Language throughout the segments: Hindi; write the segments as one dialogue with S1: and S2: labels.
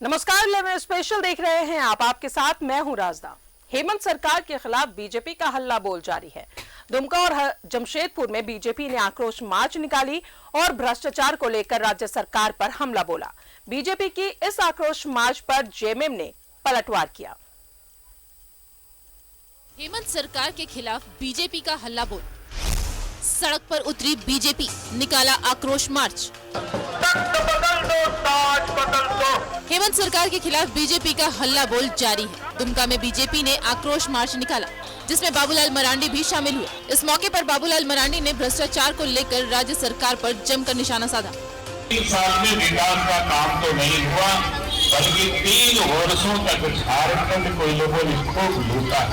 S1: नमस्कार, 11 स्पेशल देख रहे हैं आप। आपके साथ मैं हूं राजदा। हेमंत सरकार के खिलाफ बीजेपी का हल्ला बोल जारी है। दुमका और जमशेदपुर में बीजेपी ने आक्रोश मार्च निकाली और भ्रष्टाचार को लेकर राज्य सरकार पर हमला बोला। बीजेपी की इस आक्रोश मार्च पर जेएमएम ने पलटवार किया।
S2: हेमंत सरकार के खिलाफ बीजेपी का हल्ला बोल, सड़क पर उतरी बीजेपी, निकाला आक्रोश मार्च। हेमंत सरकार के खिलाफ बीजेपी का हल्ला बोल जारी है। दुमका में बीजेपी ने आक्रोश मार्च निकाला, जिसमें बाबूलाल मरांडी भी शामिल हुए। इस मौके पर बाबूलाल मरांडी ने भ्रष्टाचार को लेकर राज्य सरकार पर जमकर निशाना साधा।
S3: 3 साल में विकास का काम तो नहीं हुआ, बल्कि 3 वर्षों तक झारखंड को लोगों ने खूब लूटा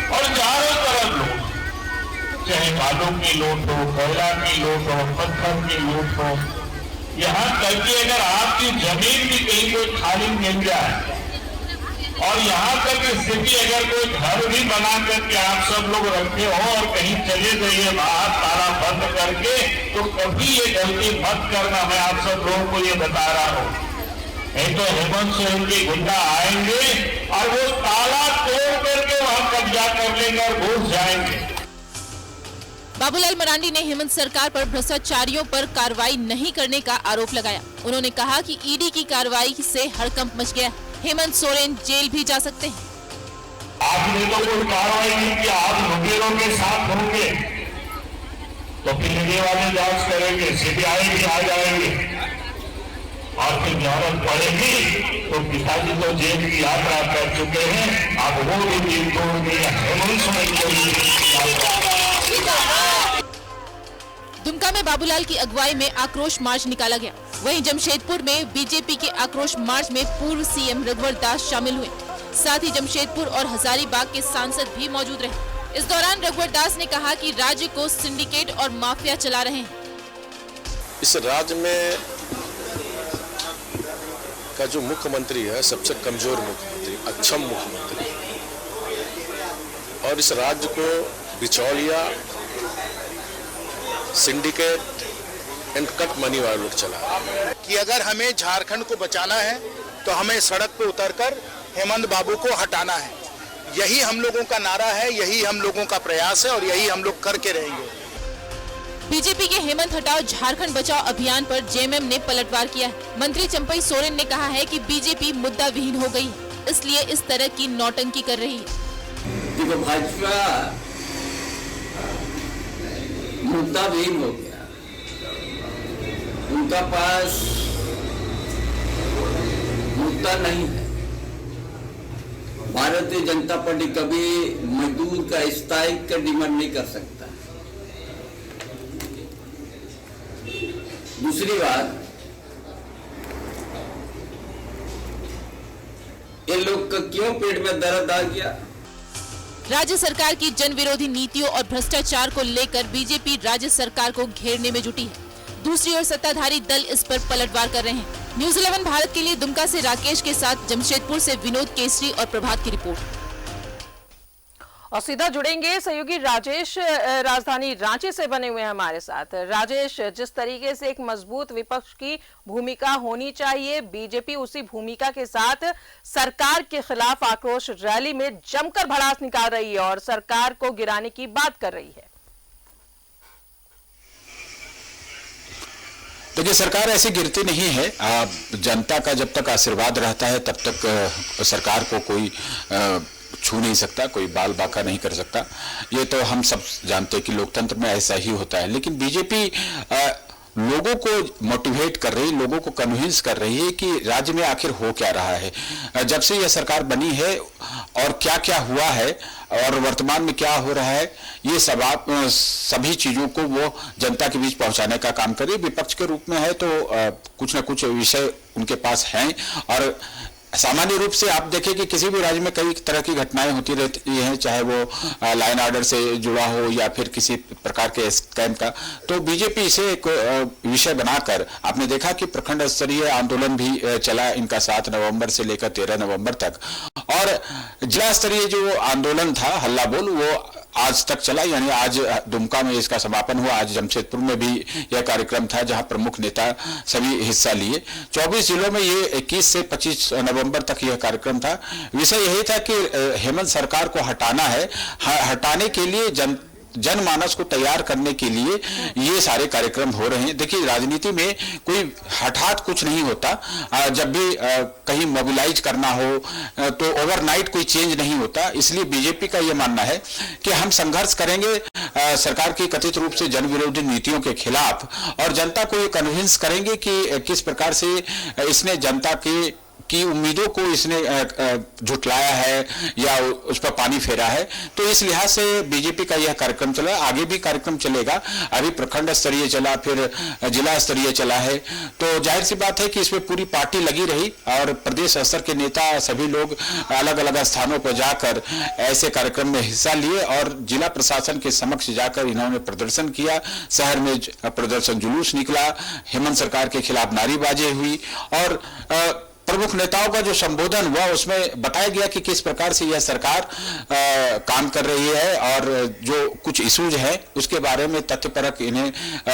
S3: और चारों तरफ लूट, चाहे बालू की लूट हो, कोयला की लूट हो, पत्थर की लूट हो, यहाँ तक कि अगर आपकी जमीन भी कहीं कोई खाली मिल जाए और यहाँ तक कि स्थिति अगर कोई घर भी बना करके आप सब लोग रखे हो और कहीं चले जाइए बाहर ताला बंद करके, तो कभी ये गलती मत करना। मैं आप सब लोगों को ये बता रहा हूँ, नहीं तो हेमंत सोरेन के गुंडा आएंगे और वो ताला तोड़ करके वहां कब्जा कर लेंगे और घुस जाएंगे।
S2: बाबूलाल मरांडी ने हेमंत सरकार पर भ्रष्टाचारियों पर कार्रवाई नहीं करने का आरोप लगाया। उन्होंने कहा कि ईडी की कार्रवाई से हड़कंप मच गया, हेमंत सोरेन जेल भी जा सकते हैं।
S3: आपने तो कोई कार्रवाई नहीं किया, आप लुटेरों के साथ होंगे तो फिर मीडिया वाले जांच करेंगे, सीबीआई भी आ जाएंगे और फिर जरूरत पड़ेगी तो पिताजी तो जेल की यात्रा कर चुके हैं, अब वो भी दिल तोड़ दिया। हेमंत सोरेन को
S2: दुमका में बाबूलाल की अगुवाई में आक्रोश मार्च निकाला गया। वहीं जमशेदपुर में बीजेपी के आक्रोश मार्च में पूर्व सीएम रघुवर दास शामिल हुए। साथ ही जमशेदपुर और हजारीबाग के सांसद भी मौजूद रहे। इस दौरान रघुवर दास ने कहा कि राज्य को सिंडिकेट और माफिया चला रहे हैं।
S4: इस राज्य में का जो मुख्यमंत्री है सबसे कमजोर मुख्यमंत्री, अक्षम मुख्यमंत्री, और इस राज्य को बिचौलिया, सिंडिकेट एंड कट मनी वाले लोग चला
S5: कि अगर हमें झारखंड को बचाना है तो हमें सड़क पर उतरकर हेमंत बाबू को हटाना है। यही हम लोगों का नारा है, यही हम लोगों का प्रयास है और यही हम लोग करके रहेंगे।
S2: बीजेपी के हेमंत हटाओ झारखंड बचाओ अभियान पर जेएमएम ने पलटवार किया है। मंत्री चंपई सोरेन ने कहा है कि बीजेपी मुद्दा विहीन हो गई है, इसलिए इस तरह की नौटंकी कर रही है।
S6: देखो, भाजपा मुद्दा विहीन हो गया, उनका पास मुद्दा नहीं है। भारतीय जनता पार्टी कभी मजदूर का स्थायित्व का डिमांड नहीं कर सकता। दूसरी बात, ये लोग का क्यों पेट में दर्द आ गया?
S2: राज्य सरकार की जन विरोधी नीतियों और भ्रष्टाचार को लेकर बीजेपी राज्य सरकार को घेरने में जुटी है। दूसरी ओर सत्ताधारी दल इस पर पलटवार कर रहे हैं। न्यूज़ 11 भारत के लिए दुमका से राकेश के साथ जमशेदपुर से विनोद केसरी और प्रभात की रिपोर्ट।
S1: और सीधा जुड़ेंगे सहयोगी राजेश, राजधानी रांची से बने हुए हैं हमारे साथ। राजेश, जिस तरीके से एक मजबूत विपक्ष की भूमिका होनी चाहिए, बीजेपी उसी भूमिका के साथ सरकार के खिलाफ आक्रोश रैली में जमकर भड़ास निकाल रही है और सरकार को गिराने की बात कर रही है।
S7: देखिए, सरकार ऐसी गिरती नहीं है। जनता का जब तक आशीर्वाद रहता है तब तक सरकार को कोई छू नहीं सकता, कोई बाल बाका नहीं कर सकता। ये तो हम सब जानते हैं कि लोकतंत्र में ऐसा ही होता है। लेकिन बीजेपी लोगों को मोटिवेट कर रही, लोगों को कन्विंस कर रही है कि राज्य में आखिर हो क्या रहा है। जब से यह सरकार बनी है और क्या क्या हुआ है और वर्तमान में क्या हो रहा है, ये सभी चीजों को वो जनता के बीच पहुंचाने का काम कर रही है। विपक्ष के रूप में है तो कुछ न कुछ विषय उनके पास हैं और सामान्य रूप से आप देखें कि किसी भी राज्य में कई तरह की घटनाएं होती रहती हैं, चाहे वो लाइन ऑर्डर से जुड़ा हो या फिर किसी प्रकार के स्कैम का, तो बीजेपी इसे एक विषय बनाकर आपने देखा कि प्रखंड स्तरीय आंदोलन भी चला इनका 7 नवंबर से लेकर 13 नवंबर तक, और जिला स्तरीय जो आंदोलन था हल्ला बोल, वो आज तक चला, यानी आज दुमका में इसका समापन हुआ। आज जमशेदपुर में भी यह कार्यक्रम था जहां प्रमुख नेता सभी हिस्सा लिए। 24 जिलों में ये 21 से 25 नवंबर तक यह कार्यक्रम था। विषय यही था कि हेमंत सरकार को हटाना है, हटाने के लिए जनमानस को तैयार करने के लिए ये सारे कार्यक्रम हो रहे हैं। देखिए, राजनीति में कोई हठात कुछ नहीं होता। जब भी कहीं मोबिलाइज करना हो तो ओवरनाइट कोई चेंज नहीं होता। इसलिए बीजेपी का ये मानना है कि हम संघर्ष करेंगे सरकार की कथित रूप से जन विरोधी नीतियों के खिलाफ, और जनता को ये कन्विंस करेंगे कि किस प्रकार से इसने जनता की उम्मीदों को इसने झुटलाया है या उस पर पानी फेरा है। तो इस लिहाज से बीजेपी का यह कार्यक्रम चला, आगे भी कार्यक्रम चलेगा। अभी प्रखंड स्तरीय चला, फिर जिला स्तरीय चला है। तो जाहिर सी बात है कि इसमें पूरी पार्टी लगी रही और प्रदेश स्तर के नेता सभी लोग अलग अलग स्थानों पर जाकर ऐसे कार्यक्रम में हिस्सा लिए और जिला प्रशासन के समक्ष जाकर इन्होंने प्रदर्शन किया। शहर में प्रदर्शन जुलूस निकला, हेमंत सरकार के खिलाफ नारेबाजी हुई और प्रमुख नेताओं का जो संबोधन हुआ उसमें बताया गया कि किस प्रकार से यह सरकार काम कर रही है और जो कुछ इश्यूज है उसके बारे में तथ्यपरक इन्हें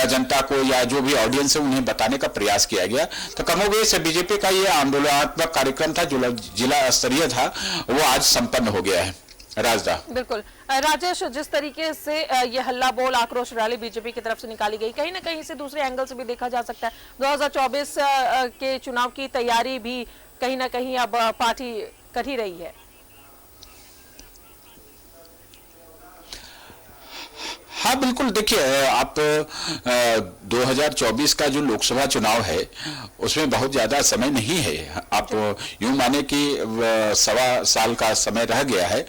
S7: जनता को या जो भी ऑडियंस है उन्हें बताने का प्रयास किया गया। तो कमोबेश बीजेपी का यह आंदोलनात्मक कार्यक्रम था जो जिला स्तरीय था, वो आज संपन्न हो गया है। राजदा
S1: बिल्कुल राजेश, जिस तरीके से यह हल्ला बोल आक्रोश रैली बीजेपी की तरफ से निकाली गई, कहीं ना कहीं से दूसरे एंगल से भी देखा जा सकता है 2024 के चुनाव की तैयारी भी कहीं ना कहीं अब पार्टी कर ही रही है।
S7: हाँ बिल्कुल, देखिए आप 2024 का जो लोकसभा चुनाव है उसमें बहुत ज्यादा समय नहीं है। आप यूं माने कि 1.25 साल का समय रह गया है।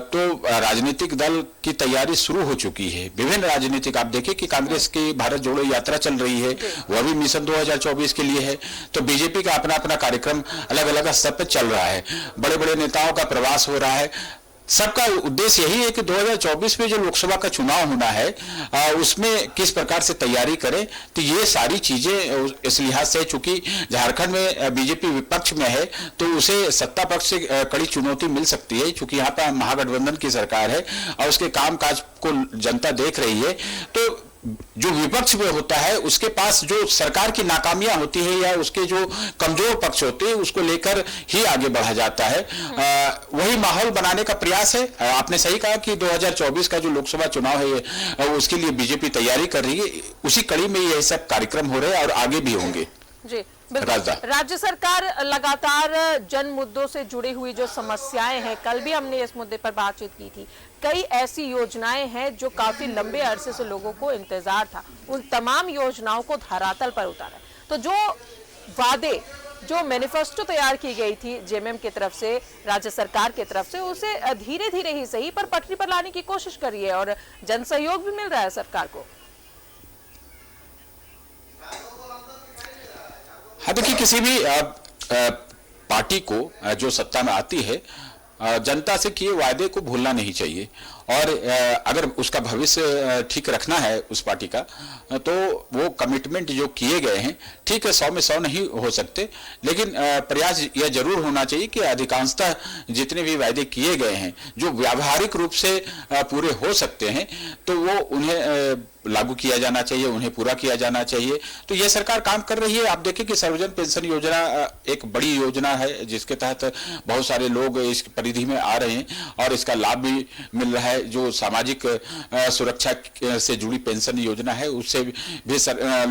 S7: तो राजनीतिक दल की तैयारी शुरू हो चुकी है। विभिन्न राजनीतिक, आप देखें कि कांग्रेस की भारत जोड़ो यात्रा चल रही है, वह भी मिशन 2024 के लिए है। तो बीजेपी का अपना अपना कार्यक्रम अलग अलग स्तर पर चल रहा है। बड़े बड़े नेताओं का प्रवास हो रहा है। सबका उद्देश्य यही है कि 2024 में जो लोकसभा का चुनाव होना है उसमें किस प्रकार से तैयारी करें। तो ये सारी चीजें इस लिहाज से, चूंकि झारखंड में बीजेपी विपक्ष में है तो उसे सत्ता पक्ष से कड़ी चुनौती मिल सकती है, चूंकि यहाँ पर महागठबंधन की सरकार है और उसके कामकाज को जनता देख रही है। तो जो विपक्ष में होता है उसके पास जो सरकार की नाकामियां होती है या उसके जो कमजोर पक्ष होते हैं उसको लेकर ही आगे बढ़ा जाता है। वही माहौल बनाने का प्रयास है। आपने सही कहा कि 2024 का जो लोकसभा चुनाव है उसके लिए बीजेपी तैयारी कर रही है। उसी कड़ी में ये सब कार्यक्रम हो रहे हैं और आगे भी होंगे।
S1: जी बिल्कुल। राज्य सरकार लगातार जन मुद्दों से जुड़ी हुई जो समस्याएं हैं, कल भी हमने इस मुद्दे पर बातचीत की थी, कई ऐसी योजनाएं हैं जो काफी लंबे अरसे से लोगों को इंतजार था, उन तमाम योजनाओं को धरातल पर उतारा। तो जो वादे, जो मैनिफेस्टो तैयार की गई थी जेएमएम की तरफ से, राज्य सरकार की तरफ से, उसे धीरे धीरे ही सही पर पटरी पर लाने की कोशिश कर रही है और जन सहयोग भी मिल रहा है सरकार को।
S7: हाँ देखिए, किसी भी पार्टी को जो सत्ता में आती है जनता से किए वायदे को भूलना नहीं चाहिए और अगर उसका भविष्य ठीक रखना है उस पार्टी का तो वो कमिटमेंट जो किए गए हैं, ठीक है 100 में 100 नहीं हो सकते, लेकिन प्रयास यह जरूर होना चाहिए कि अधिकांशतः जितने भी वायदे किए गए हैं जो व्यावहारिक रूप से पूरे हो सकते हैं तो वो उन्हें लागू किया जाना चाहिए, उन्हें पूरा किया जाना चाहिए। तो यह सरकार काम कर रही है। आप देखें कि सर्वजन पेंशन योजना एक बड़ी योजना है जिसके तहत बहुत सारे लोग इस परिधि में आ रहे हैं और इसका लाभ भी मिल रहा है। जो सामाजिक सुरक्षा से जुड़ी पेंशन योजना है उससे भी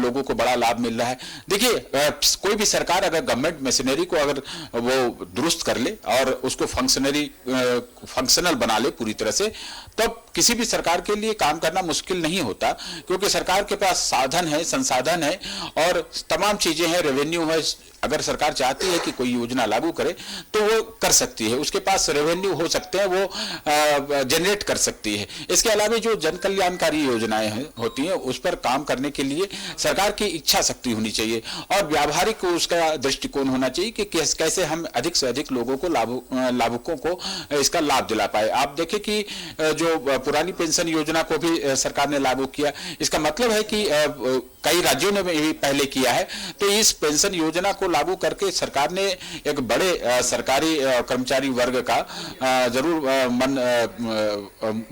S7: लोगों को बड़ा लाभ मिल रहा है। देखिए, कोई भी सरकार अगर गवर्नमेंट मशीनरी को अगर वो दुरुस्त कर ले और उसको फंक्शनल बना ले पूरी तरह से, तब किसी भी सरकार के लिए काम करना मुश्किल नहीं होता, क्योंकि सरकार के पास साधन है, संसाधन है और तमाम चीजें हैं, रेवेन्यू है। अगर सरकार चाहती है कि कोई योजना लागू करे तो वो कर सकती है, उसके पास रेवेन्यू हो सकते हैं, वो जनरेट कर सकती है। इसके अलावा जो जन कल्याणकारी योजनाएं होती हैं उस पर काम करने के लिए सरकार की इच्छा शक्ति होनी चाहिए और व्यावहारिक उसका दृष्टिकोण होना चाहिए कि कैसे हम अधिक से अधिक लोगों को लाभुकों को इसका लाभ दिला पाए। आप देखें कि जो पुरानी पेंशन योजना को भी सरकार ने लागू किया, इसका मतलब है कि कई राज्यों ने भी पहले किया है। तो इस पेंशन योजना को को लागू करके सरकार ने एक बड़े सरकारी कर्मचारी वर्ग का जरूर मन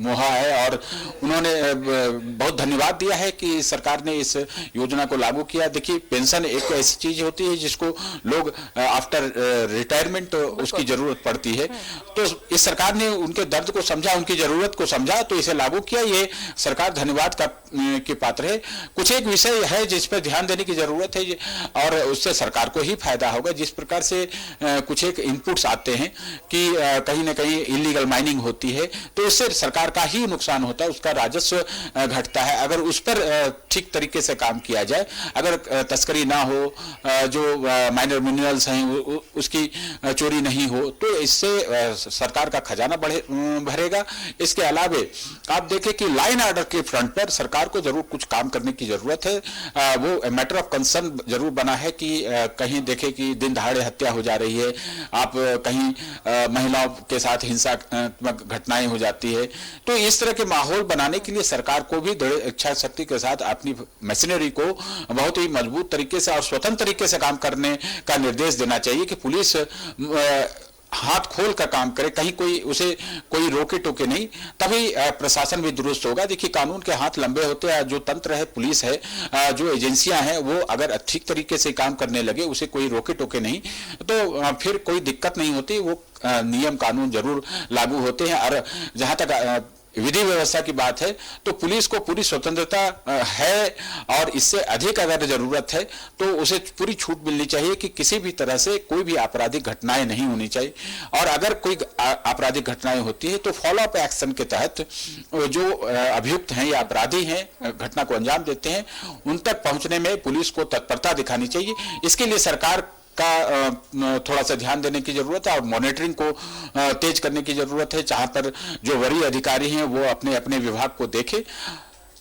S7: मोहा है और उन्होंने बहुत धन्यवाद दिया है कि सरकार ने इस योजना को लागू किया। देखिए, पेंशन एक ऐसी चीज होती है जिसको लोग आफ्टर रिटायरमेंट उसकी जरूरत पड़ती है, तो इस सरकार ने उनके दर्द को समझा, उनकी जरूरत को समझा, तो इसे लागू किया। ये सरकार धन्यवाद के पात्र है। कुछ एक विषय है जिस पर ध्यान देने की जरूरत है और उससे सरकार को ही फायदा होगा। जिस प्रकार से कुछ एक इनपुट्स आते हैं कि कहीं ना कहीं इलीगल माइनिंग होती है, तो इससे सरकार का ही नुकसान होता है, उसका राजस्व घटता है। अगर उस पर ठीक तरीके से काम किया जाए, अगर तस्करी ना हो, जो माइनर मिनरल्स हैं उसकी चोरी नहीं हो, तो इससे सरकार का खजाना भरेगा। इसके अलावे आप देखें कि लाइन ऑर्डर के फ्रंट पर सरकार को जरूर कुछ काम करने की जरूरत है। वो मैटर ऑफ कंसर्न जरूर बना है कि कहीं देखें कि दिन दहाड़े हत्या हो जा रही है, आप कहीं महिलाओं के साथ हिंसात्मक घटनाएं हो जाती है, तो इस तरह के माहौल बनाने के लिए सरकार को भी दृढ़ इच्छा शक्ति के साथ अपनी मशीनरी को बहुत ही मजबूत तरीके से और स्वतंत्र तरीके से काम करने का निर्देश देना चाहिए कि पुलिस हाथ खोल कर काम करे, कहीं कोई रोके टोके नहीं, तभी प्रशासन भी दुरुस्त होगा। देखिए, कानून के हाथ लंबे होते हैं, जो तंत्र है, पुलिस है, जो एजेंसियां हैं, वो अगर ठीक तरीके से काम करने लगे, उसे कोई रोके टोके नहीं, तो फिर कोई दिक्कत नहीं होती। वो नियम कानून जरूर लागू होते हैं। और जहां तक विधि व्यवस्था की बात है, तो पुलिस को पूरी स्वतंत्रता है और इससे अधिक अगर जरूरत है तो उसे पूरी छूट मिलनी चाहिए कि किसी भी तरह से कोई भी आपराधिक घटनाएं नहीं होनी चाहिए। और अगर कोई आपराधिक घटनाएं होती है तो फॉलो अप एक्शन के तहत जो अभियुक्त हैं या अपराधी हैं, घटना को अंजाम देते हैं, उन तक पहुंचने में पुलिस को तत्परता दिखानी चाहिए। इसके लिए सरकार का थोड़ा सा ध्यान देने की जरूरत है और मॉनिटरिंग को तेज करने की जरूरत है, जहां पर जो वरीय अधिकारी हैं वो अपने अपने विभाग को देखें।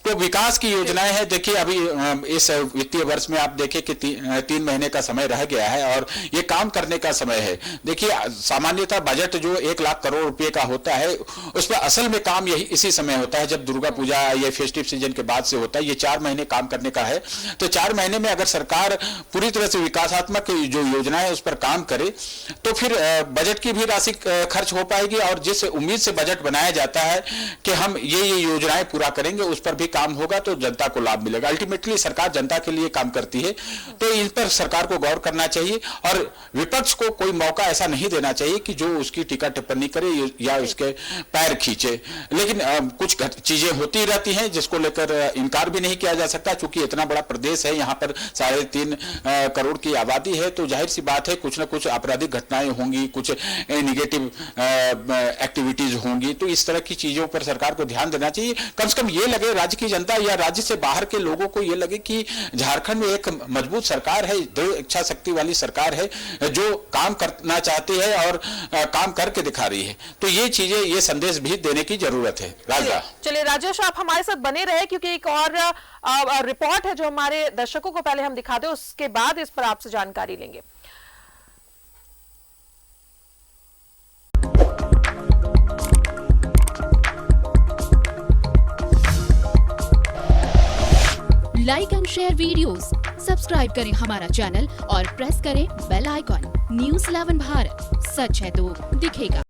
S7: तो विकास की योजनाएं हैं। देखिए, अभी इस वित्तीय वर्ष में आप देखें कि 3 महीने का समय रह गया है और ये काम करने का समय है। देखिए, सामान्यतः बजट जो 1 लाख करोड़ रुपए का होता है, उस पर असल में काम इसी समय होता है, जब दुर्गा पूजा या फेस्टिव सीजन के बाद से होता है। ये 4 महीने काम करने का है, तो 4 महीने में अगर सरकार पूरी तरह से विकासात्मक जो योजना है उस पर काम करे, तो फिर बजट की भी राशि खर्च हो पाएगी और जिस उम्मीद से बजट बनाया जाता है कि हम ये योजनाएं पूरा करेंगे, उस पर भी काम होगा, तो जनता को लाभ मिलेगा। अल्टीमेटली सरकार जनता के लिए काम करती है, तो इन पर सरकार को गौर करना चाहिए और विपक्ष को कोई मौका ऐसा नहीं देना चाहिए कि जो उसकी टीका टिप्पणी करे या उसके पैर खींचे। लेकिन कुछ चीजें होती रहती हैं जिसको लेकर इनकार भी नहीं किया जा सकता। चूंकि इतना बड़ा प्रदेश है, यहाँ पर 3.5 करोड़ की आबादी है, तो जाहिर सी बात है कुछ ना कुछ आपराधिक घटनाएं होंगी, कुछ नेगेटिव एक्टिविटीज होंगी। तो इस तरह की चीजों पर सरकार को ध्यान देना चाहिए। कम से कम ये लगे राज्य की जनता या राज्य से बाहर के लोगों को ये लगे कि झारखंड में एक मजबूत सरकार है, दृढ़ इच्छा शक्ति वाली सरकार है, जो काम करना चाहती है और काम करके दिखा रही है। तो ये चीजें, ये संदेश भी देने की जरूरत है। राजा,
S1: चलिए राजेश, आप हमारे साथ बने रहे, क्योंकि एक और रिपोर्ट है जो हमारे दर्शकों को पहले हम दिखा दें, उसके बाद इस पर आपसे जानकारी लेंगे।
S8: Like and share videos, subscribe करें हमारा चैनल और प्रेस करें बेल आइकॉन। न्यूज़ 11 भारत, सच है तो दिखेगा।